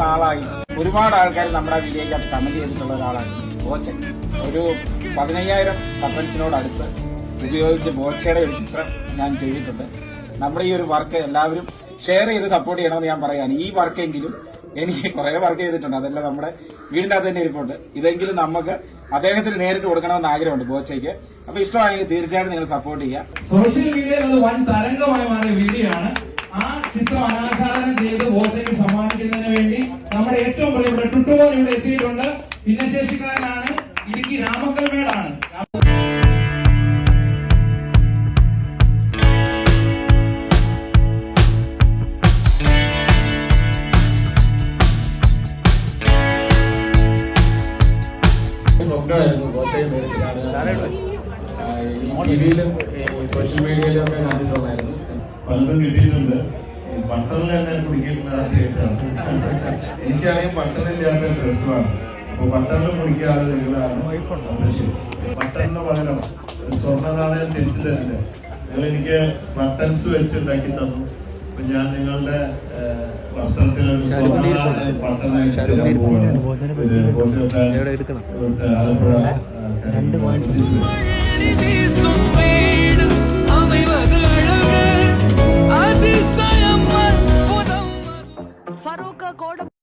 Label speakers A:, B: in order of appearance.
A: നാളായി ഒരുപാട് ആൾക്കാർ നമ്മുടെ വീഡിയോയ്ക്കകത്ത് കമന്റ് ചെയ്തിട്ടുള്ള ഒരാളാണ് ബോച്ചൻ. ഒരു 15,000 കമന്റ്സിനോടടുത്ത് ഉപയോഗിച്ച് ബോച്ചയുടെ ഒരു ചിത്രം ഞാൻ ചെയ്തിട്ടുണ്ട്. നമ്മുടെ ഈ ഒരു വർക്ക് എല്ലാവരും ഷെയർ ചെയ്ത് സപ്പോർട്ട് ചെയ്യണമെന്ന് ഞാൻ പറയുകയാണ്. ഈ വർക്കെങ്കിലും എനിക്ക് കുറെ വർക്ക് ചെയ്തിട്ടുണ്ട്, അതെല്ലാം നമ്മുടെ വീടിന്റെ അകത്ത് തന്നെ ഇരിപ്പുണ്ട്. ഇതെങ്കിലും നമുക്ക് അദ്ദേഹത്തിന് നേരിട്ട് കൊടുക്കണമെന്ന് ആഗ്രഹമുണ്ട് ബോച്ചയ്ക്ക്. അപ്പൊ ഇഷ്ടമായെങ്കിൽ തീർച്ചയായിട്ടും നിങ്ങൾ സപ്പോർട്ട് ചെയ്യുക.
B: സോഷ്യൽ മീഡിയയിൽ അത് വൻ തരംഗമായി മാറിയ വീഡിയോ ആണ്. ആ ചിത്രം അനാച്ഛാദനം ചെയ്ത് ബോച്ചയ്ക്ക് സമ്മാനിക്കുന്നതിന് വേണ്ടി നമ്മുടെ ഏറ്റവും പ്രിയപ്പെട്ട ടുട്ടുമോൻ ഇവിടെ എത്തിയിട്ടുണ്ട്. ഭിന്നശേഷിക്കാരനാണ്, ഇടുക്കി രാമക്കൽമേടാണ്. സ്വപ്നമായിരുന്നു ബോച്ചയെ നേരിട്ട് കാണുക. ടിവിയിലും സോഷ്യൽ മീഡിയയിലും ഒക്കെ കണ്ടിട്ടുണ്ടായിരുന്നു.
C: പലതും കിട്ടിയിട്ടുണ്ട്. ബട്ടറിൽ തന്നെ കുടിക്കുന്ന ആദ്യമായിട്ടാണ്. എനിക്കറിയാം ബട്ടറില്ലാത്ത ഡ്രസ്സാണ്. അപ്പൊ ബട്ടറിൽ കുടിക്കാതെ നിങ്ങളാണ് ബട്ടറിന് പകരം സ്വർണ്ണ നാണയം തിരിച്ചു തരില്ല. നിങ്ങൾ എനിക്ക് ബട്ടൺസ് വെച്ചുണ്ടാക്കി തന്നു. അപ്പൊ ഞാൻ നിങ്ങളുടെ വസ്ത്രത്തിൽ ബട്ടണായിട്ട് ആലപ്പുഴ